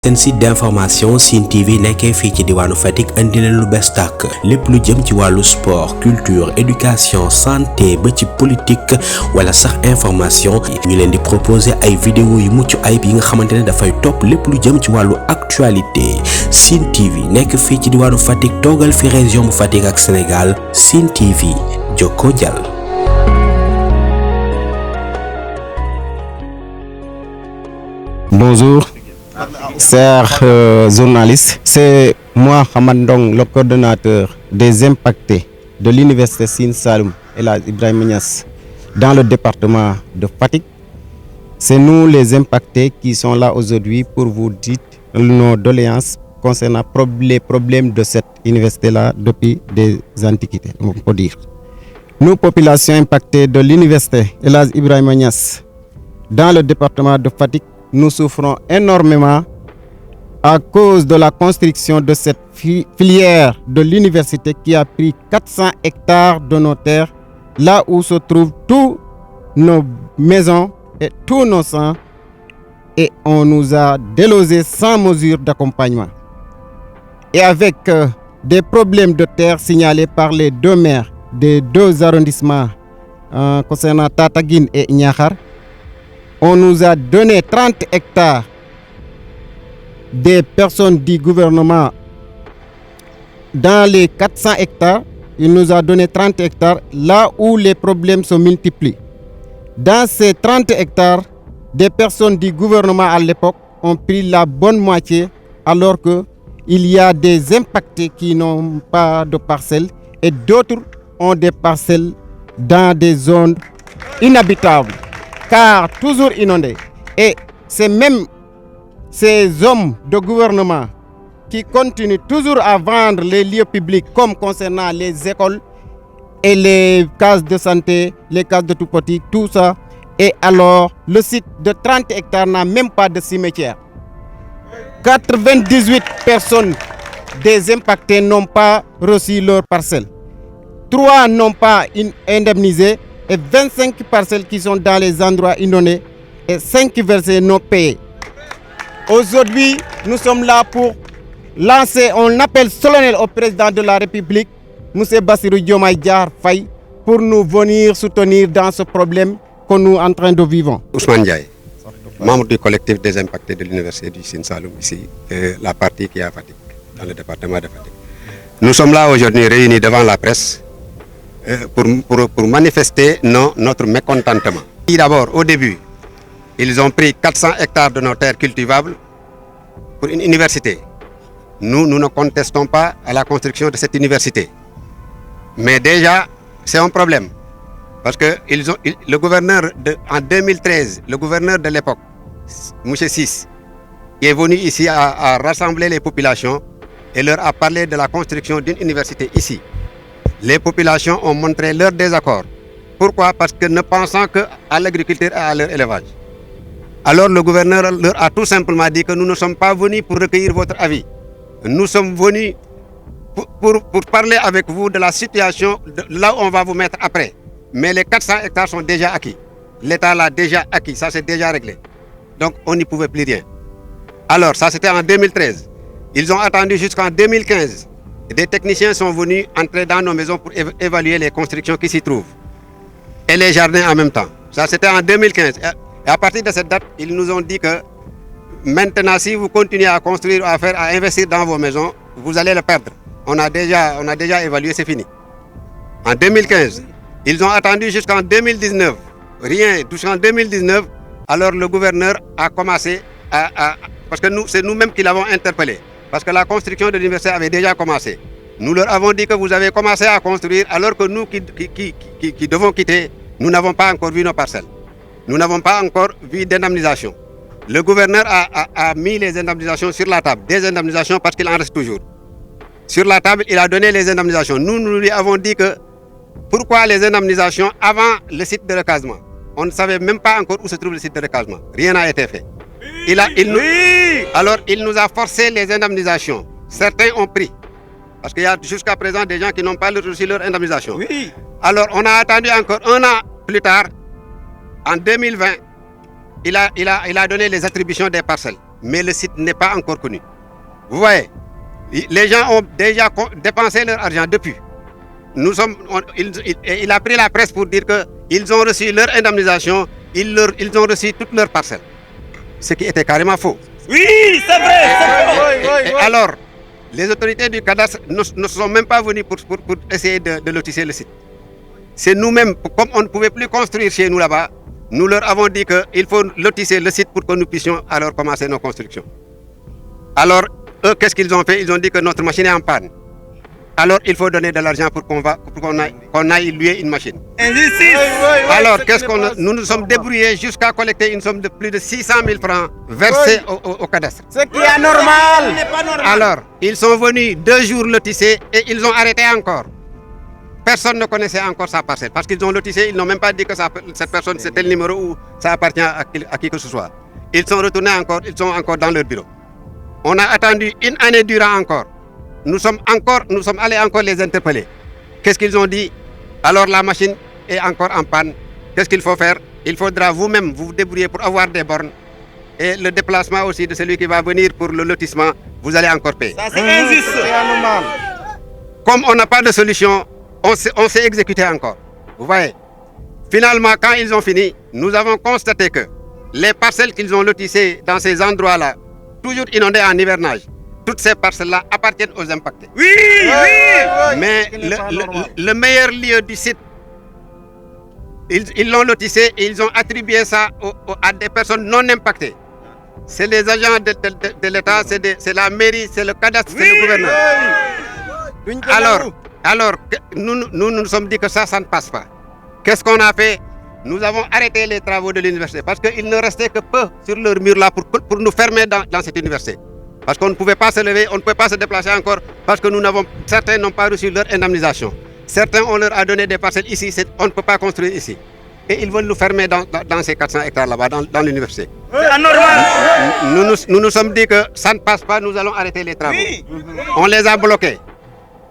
seen site d'information Sine TV nekkee fii ci diwaanu Fatick andi leen lu bees tàkk lépp lu jëm ci wàllu sport culture éducation santé ba ci politique wala sax information ñu leen di proposer ay vidéo yu mucc ayib yi nga xamante ne dafay topp lépp lu jëm ci wàllu actualité Sine TV nekk fii ci diwaanu Fatick toogal fi région bu Fatick ak Sénégal Sine TV jokkoo jàll. Bonjour, chers journalistes. C'est moi, Hamad Ndong, le coordonnateur des impactés de l'université Sine Saloum Elhadji Ibrahima Niass dans le département de Fatick. C'est nous les impactés qui sont là aujourd'hui pour vous dire nos doléances concernant les problèmes de cette université-là depuis des antiquités, on peut dire. Nous, populations impactées de l'université Elhadji Ibrahima Niass dans le département de Fatick, nous souffrons énormément à cause de la construction de cette filière de l'université qui a pris 400 hectares de nos terres, là où se trouvent toutes nos maisons et tous nos champs, et on nous a délogés sans mesure d'accompagnement. Et avec des problèmes de terre signalés par les deux maires des deux arrondissements concernant Tataguine et Niakhar, on nous a donné 30 hectares des personnes du gouvernement. Dans les 400 hectares, il nous a donné 30 hectares là où les problèmes se multiplient. Dans ces 30 hectares, des personnes du gouvernement à l'époque ont pris la bonne moitié alors qu'il y a des impactés qui n'ont pas de parcelles et d'autres ont des parcelles dans des zones inhabitables, car toujours inondés. Et c'est même ces hommes de gouvernement qui continuent toujours à vendre les lieux publics comme concernant les écoles et les cases de santé, les cases de tout petit, tout ça. Et alors, le site de 30 hectares n'a même pas de cimetière. 98 personnes des impactés n'ont pas reçu leur parcelle. 3 n'ont pas indemnisé et 25 parcelles qui sont dans les endroits inondés et 5 versets non payés. Aujourd'hui, nous sommes là pour lancer un appel solennel au président de la République, M. Bassirou Diomaye Diakhar Faye, pour nous venir soutenir dans ce problème que nous sommes en train de vivre. Ousmane Ndiaye, membre du collectif des impactés de l'université du Sine Saloum, ici, la partie qui est à Fatick, dans le département de Fatick. Nous sommes là aujourd'hui réunis devant la presse pour manifester notre mécontentement. D'abord, au début, ils ont pris 400 hectares de nos terres cultivables pour une université. Nous ne contestons pas à la construction de cette université. Mais déjà, c'est un problème. Parce que le gouverneur en 2013, le gouverneur de l'époque, M. Sis, qui est venu ici à rassembler les populations et leur a parlé de la construction d'une université ici. Les populations ont montré leur désaccord. Pourquoi? Parce que ne pensant qu'à l'agriculture et à leur élevage. Alors le gouverneur leur a tout simplement dit que nous ne sommes pas venus pour recueillir votre avis. Nous sommes venus pour parler avec vous de la situation, de là où on va vous mettre après. Mais les 400 hectares sont déjà acquis. L'État l'a déjà acquis, ça c'est déjà réglé. Donc on n'y pouvait plus rien. Alors ça c'était en 2013. Ils ont attendu jusqu'en 2015. Des techniciens sont venus entrer dans nos maisons pour évaluer les constructions qui s'y trouvent. Et les jardins en même temps. Ça c'était en 2015. Et à partir de cette date, ils nous ont dit que maintenant, si vous continuez à construire, à investir dans vos maisons, vous allez le perdre. On a déjà évalué, c'est fini. En 2015, ils ont attendu jusqu'en 2019. Rien, jusqu'en 2019. Alors le gouverneur a commencé parce que c'est nous-mêmes qui l'avons interpellé. Parce que la construction de l'université avait déjà commencé. Nous leur avons dit que vous avez commencé à construire alors que nous qui devons quitter, nous n'avons pas encore vu nos parcelles. Nous n'avons pas encore vu d'indemnisation. Le gouverneur a mis les indemnisations sur la table, des indemnisations parce qu'il en reste toujours. Sur la table, il a donné les indemnisations. Nous lui avons dit que pourquoi les indemnisations avant le site de recasement? On ne savait même pas encore où se trouve le site de recasement. Rien n'a été fait. Alors, il nous a forcé les indemnisations. Certains ont pris. Parce qu'il y a jusqu'à présent des gens qui n'ont pas reçu leur indemnisation. Oui. Alors, on a attendu encore un an plus tard, en 2020, il a donné les attributions des parcelles. mais le site n'est pas encore connu. Vous voyez, les gens ont déjà dépensé leur argent depuis. Il a pris la presse pour dire qu'ils ont reçu leur indemnisation, ils ont reçu toutes leurs parcelles. Ce qui était carrément faux. Oui, c'est vrai. Et alors, les autorités du cadastre ne sont même pas venues pour essayer de lotisser le site. C'est nous-mêmes, comme on ne pouvait plus construire chez nous là-bas, nous leur avons dit qu'il faut lotisser le site pour que nous puissions alors commencer nos constructions. Alors, eux, qu'est-ce qu'ils ont fait? Ils ont dit que notre machine est en panne. Alors, il faut donner de l'argent pour qu'on aille louer une machine. Alors, nous nous sommes débrouillés jusqu'à collecter une somme de plus de 600 000 francs versés au cadastre. Ce qui est anormal. Ce n'est pas normal. Alors, ils sont venus 2 jours lotisser et ils ont arrêté encore. Personne ne connaissait encore sa parcelle parce qu'ils ont lotissé, ils n'ont même pas dit que cette personne c'était le numéro ou ça appartient à qui que ce soit. Ils sont retournés encore, ils sont encore dans leur bureau. On a attendu une année durant encore. Nous sommes allés encore les interpeller. Qu'est-ce qu'ils ont dit? Alors la machine est encore en panne. Qu'est-ce qu'il faut faire? Il faudra vous-même vous débrouiller pour avoir des bornes. Et le déplacement aussi de celui qui va venir pour le lotissement, vous allez encore payer. Ça c'est injuste. C'est anormal. Comme on n'a pas de solution, on s'est exécuté encore. Vous voyez? Finalement, quand ils ont fini, nous avons constaté que les parcelles qu'ils ont lotissées dans ces endroits-là, toujours inondés en hivernage, toutes ces parcelles-là appartiennent aux impactés. Oui, oui. Mais le meilleur lieu du site, ils l'ont lotissé et ils ont attribué ça à des personnes non impactées. C'est les agents de l'État, c'est la mairie, c'est le cadastre, c'est le gouverneur. Alors, nous nous sommes dit que ça ne passe pas. Qu'est-ce qu'on a fait? Nous avons arrêté les travaux de l'université parce qu'il ne restait que peu sur leur mur là pour nous fermer dans cette université. Parce qu'on ne pouvait pas se lever, on ne pouvait pas se déplacer encore parce que certains n'ont pas reçu leur indemnisation. Certains, on leur a donné des parcelles ici, on ne peut pas construire ici. Et ils veulent nous fermer dans ces 400 hectares là-bas, dans l'université. C'est anormal. Nous nous sommes dit que ça ne passe pas, nous allons arrêter les travaux. Oui. On les a bloqués.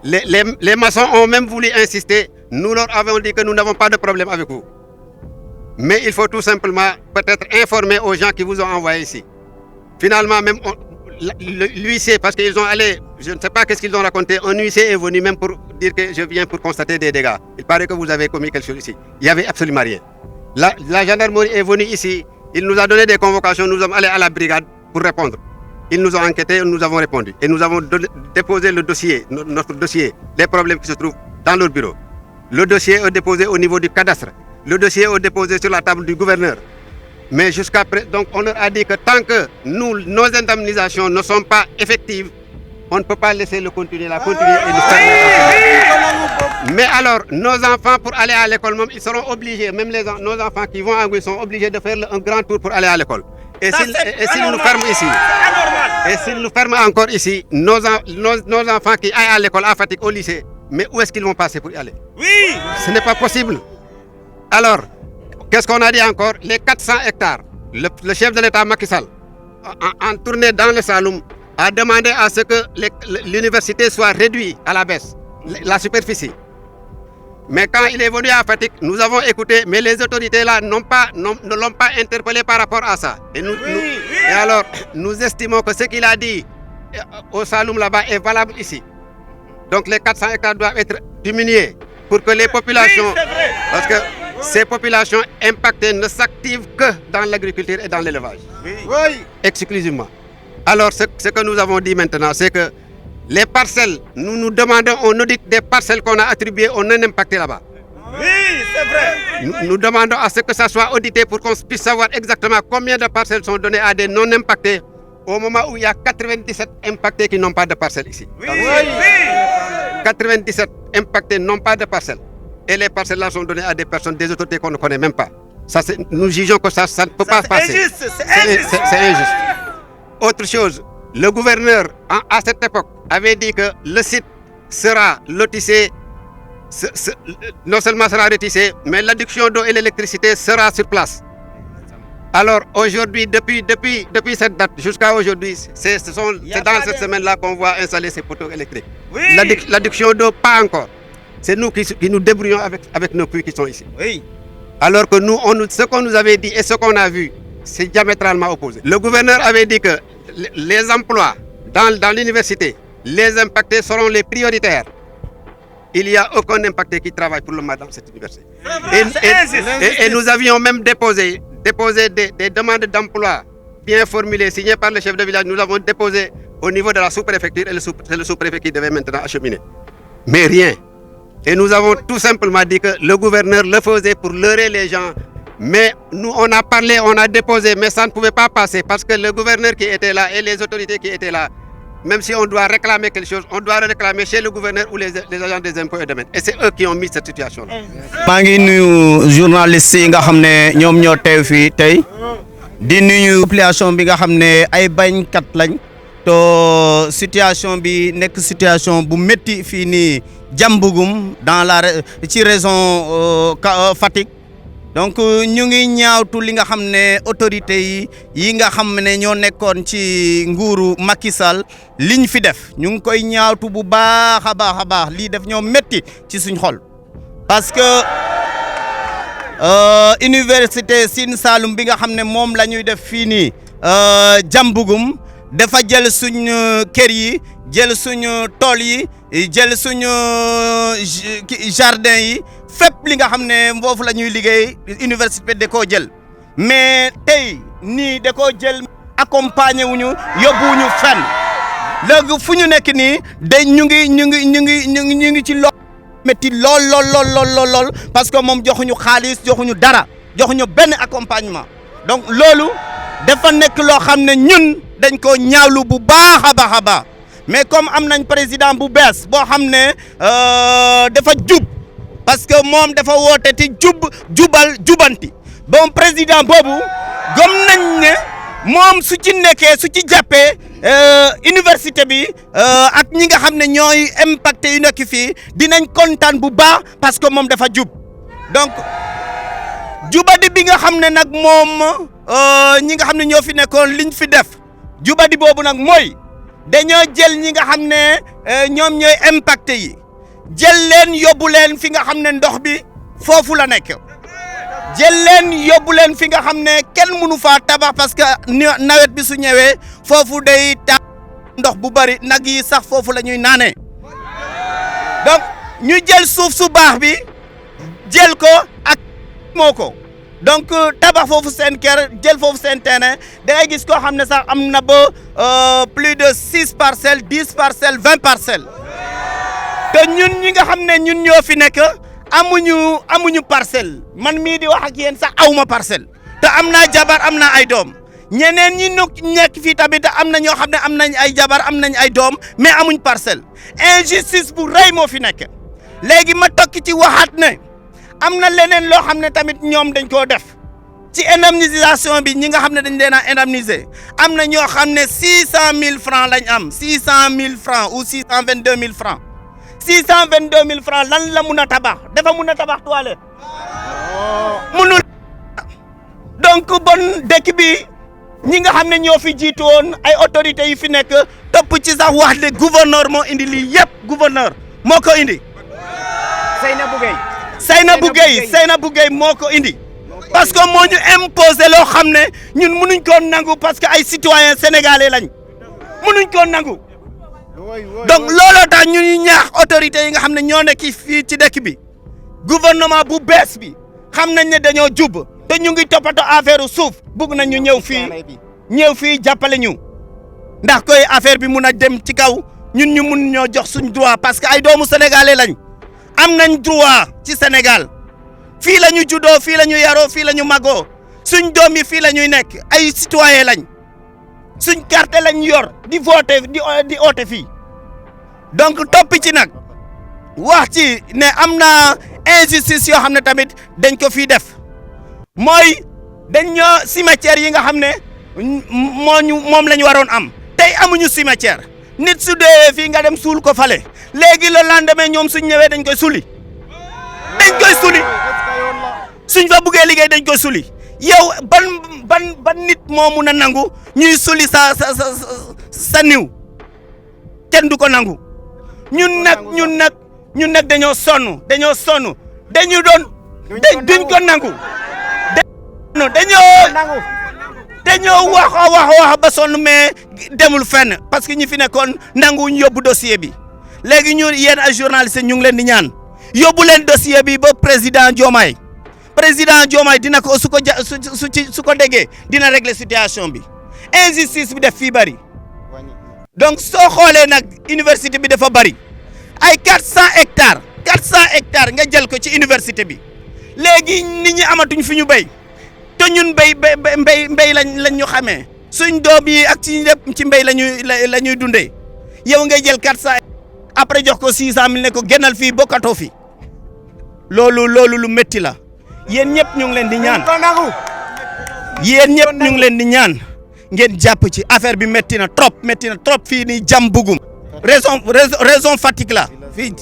Les maçons ont même voulu insister. Nous leur avons dit que nous n'avons pas de problème avec vous. Mais il faut tout simplement peut-être informer aux gens qui vous ont envoyé ici. Finalement, même l'huissier, parce qu'ils ont allé, je ne sais pas qu'est-ce qu'ils ont raconté, un huissier est venu même pour dire que je viens pour constater des dégâts. Il paraît que vous avez commis quelque chose ici. Il n'y avait absolument rien. La gendarmerie est venue ici, il nous a donné des convocations, nous sommes allés à la brigade pour répondre. Ils nous ont enquêté, nous avons répondu. Et nous avons déposé le dossier, notre dossier, les problèmes qui se trouvent dans leur bureau. Le dossier est déposé au niveau du cadastre. Le dossier est déposé sur la table du gouverneur. Mais jusqu'à présent, donc on leur a dit que tant que nos indemnisations ne sont pas effectives, on ne peut pas laisser le continuer et nous fermer. Mais alors, nos enfants, pour aller à l'école, ils seront obligés, même nos enfants qui vont à Gouy sont obligés de faire un grand tour pour aller à l'école. Et s'ils nous ferment ici, et s'ils nous ferment encore ici, nos enfants qui aillent à l'école, à Fatick, au lycée, mais où est-ce qu'ils vont passer pour y aller? Oui. Ce n'est pas possible. Alors, qu'est-ce qu'on a dit encore? Les 400 hectares, le chef de l'État Macky Sall, en tournée dans le Saloum, a demandé à ce que l'université soit réduite à la baisse, la superficie. Mais quand il est venu à Fatick, nous avons écouté, mais les autorités là ne l'ont pas interpellé par rapport à ça. Et alors, nous estimons que ce qu'il a dit au Saloum là-bas est valable ici. Donc les 400 hectares doivent être diminués pour que les populations, parce que ces populations impactées ne s'activent que dans l'agriculture et dans l'élevage, exclusivement. Alors ce que nous avons dit maintenant, c'est que les parcelles, nous demandons un audit des parcelles qu'on a attribuées aux non impactés là-bas. Oui, c'est vrai. Nous demandons à ce que ça soit audité pour qu'on puisse savoir exactement combien de parcelles sont données à des non impactés au moment où il y a 97 impactés qui n'ont pas de parcelles ici. Oui, oui. 97 impactés n'ont pas de parcelles. Et les parcelles-là sont données à des personnes, des autorités qu'on ne connaît même pas. Nous jugeons que ça ne peut pas passer. C'est injuste. Autre chose, le gouverneur, à cette époque, avait dit que le site sera lotissé, non seulement sera lotissé, mais l'adduction d'eau et l'électricité sera sur place. Alors aujourd'hui, depuis cette date jusqu'à aujourd'hui, c'est dans cette semaine-là qu'on va installer ces poteaux électriques. Oui. L'adduction d'eau, pas encore. C'est nous qui nous débrouillons avec nos puits qui sont ici. Oui. Alors que ce qu'on nous avait dit et ce qu'on a vu, c'est diamétralement opposé. Le gouverneur avait dit que les emplois dans l'université, les impactés seront les prioritaires. Il n'y a aucun impacté qui travaille pour le moment dans cette université. Et nous avions même déposé des demandes d'emploi bien formulées, signées par le chef de village. Nous avons déposé au niveau de la sous-préfecture et c'est le sous-préfet qui devait maintenant acheminer. Mais rien. Et nous avons tout simplement dit que le gouverneur le faisait pour leurrer les gens. Mais nous, on a parlé, on a déposé, mais ça ne pouvait pas passer parce que le gouverneur qui était là et les autorités qui étaient là, même si on doit réclamer quelque chose, on doit le réclamer chez le gouverneur ou les agents des impôts et domaines. Et c'est eux qui ont mis cette situation-là. maa ngi nuyu journalistes yi nga xam ne ñoom ñoo teew fii tey di nuyu population bi nga xam ne ay bañkat lañ to situation bi nekk situation bu métti fii nii Diambougum dans la ci région Fatick. Donc ñu ngi ñaawtu li nga xam ne autorités yi nga xam ne ñoo nekkoon ci nguuru Macky Sall liñ fi def ñu ngi koy ñaawtu bu baax a baax lii def ñoo métti ci suñ xol parce que université Sine Saloum bi nga xam ne moom la ñuy def fii nii Diambougum dafa jël suñ kër yi jël suñu tool yi jël suñu jardin yi fépp li nga xam ne foofu la ñuy liggéey université da koo jël mais tey nii da koo jël accompagner wuñu yóbbuwuñu fenn léegi fu ñu nekk nii day ñu ngi ci lool métti lool parce que moom joxuñu xaalis joxuñu dara joxuñu benn accompagnement donc loolu dafa nekk loo xam ne ñun dañ ko ñaawlu bu baax a baax mais comme am nañ président bu bees boo xam ne dafa jub parce que moom dafa woote ti jubanti bon président boobu gëm nañ ne moom su ci nekkee su ci jàppee université bi ak ñi nga xam ne ñooy impacté yu nekk fii dinañ kontaan bu baax parce que moom dafa jub donc jubadi bi nga xam ne nag moom ñi nga xam ne ñoo fi nekkoon liñ fi def jubadi boobu nag mooy dañoo jël ñi nga xam ne ñoom ñooy impacté yi jël leen yóbbu leen fi nga xam ne ndox bi foofu la nekk jël leen yóbbu leen fi nga xam ne kenn mënu faa tabax parce que nawet bi su ñëwee foofu day tax ndox bu bari nag yi sax foofu la ñuy naanee donc ñu jël suuf su baax bi jël ko ak moo ko donc tabax foofu seen kër jël foofu seen terrain da ngay gis koo xam ne sax am na ba plus de 6 parcelles 10 parcelles 20 parcelles te ñun ñi nga xam ne ñun ñoo fi nekk amuñu parcelle man mii di wax ak yéen sax awma parcelle te am naa jabar am naa ay doom ñeneen ñi nekk fii tamit am na ñoo xam ne am nañ ay jabar am nañ ay doom mais amuñ parcelle injustice bu rëy moo fi nekk léegi ma tokki ci waxaat ne am na leneen loo xam ne tamit ñoom dañ koo def ci indemnisation bi ñi nga xam ne dañ leen a indemniser am na ñoo xam ne 600 000 francs lañ am 600 000 francs ou 622 000 francs 622 000 francs lan la mun a tabax dafa mun a tabax toilette munul donc bon dëkk bi ñi nga xam ne ñoo fi jiitu woon ay autorités yi fi nekk topp ci sax wax de gouverneur moo indi lii yëpp gouverneur moo ko indi Seynabou Gueye moo ko indi parce que moo ñu imposé loo xam ne ñun mënuñ koo nangu parce que ay citoyens sénégalais lañ mënuñ koo nangu donc looloo tax ñu ñaax autorités yi nga xam ne ñoo nekk fii ci dëkk bi gouvernement bu bees bi xam nañ ne dañoo jub te ñu ngi toppatoo affaire suuf bugg nañ ñu ñëw fii jàppale ñu ndax koy affaire bi mun a dem ci kaw ñun ñu mun ñoo jox suñ droit parce que ay doomu sénégalais lañ am nañ droit ci Sénégal fii la ñu juddoo fii la ñu yaroo fii la ñu màggoo suñ doom yi fii la ñuy nekk ay citoyen lañ suñ carte lañ yor di voter di oote fii donc toppi ci nag wax ci ne am na injustice yoo xam ne tamit dañ ko fii def mooy dañ ñoo cimetière yi nga xam ne moom la ñu waroon am tey amuñu cimetière nit su dee fii nga dem suul ko fale léegi le lendemain ñoom suñ ñëwee dañ koy suli suñ fa buggee liggéey dañ koy suli yow ban nit moo mun a nangu ñuy suli sa niw kenn du ko nangu ñun nag dañoo sonn duñ ko nangu dañoo wax ba sonn mais demul fenn parce que ñi fi nekkoon nanguwuñ yóbbu dossier bi léegi ñu yéen ay journaliste ñu ngi leen di ñaan yóbbu leen dossier bi ba président Diomaye dina ko su ko déggee dina régler situation bi injustice bi def fii bari donc soo xoolee nag université bi dafa bari ay 400 hectares nga jël ko ci université bi léegi nit ñi amatuñ fi ñu béy te ñun mbéy lañ ñu xamee suñ doom yi ak ci lépp ci mbéy la ñuy dundee yow ngay jël 400 après jox ko 600000 ne ko génnal fii bokkatoo fi loolu lu métti la yéen ñëpp ñu ngi leen di ñaan ngeen jàpp ci affaire bi métti na trop fii nii Diambougum raison Fatick la fii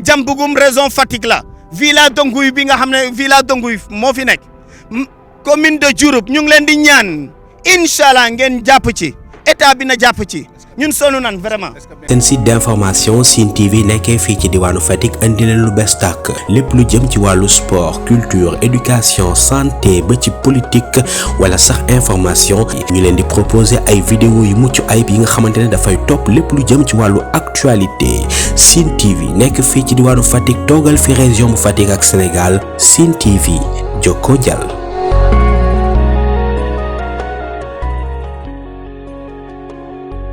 Diambougum raison Fatick la village Donguy bi nga xam ne village Donguy moo fi nekk commune de Diouroup ñu ngi leen di ñaan inchallah ngeen jàpp ci état bi na jàpp ci ñun sonn nan vraiment. seen site d'information Sine TV nekkee fii ci diwaanu Fatick indi leen lu bees tàkk lépp lu jëm ci wàllu sport culture éducation santé ba ci politique wala sax information ñu leen di proposer ay vidéo yu mucc ayib yi nga xamante ne dafay topp lépp lu jëm ci wàllu actualité Sine TV nekk fii ci diwaanu Fatick toogal fi région bu Fatick ak Sénégal Sine TV jokkoo jàll.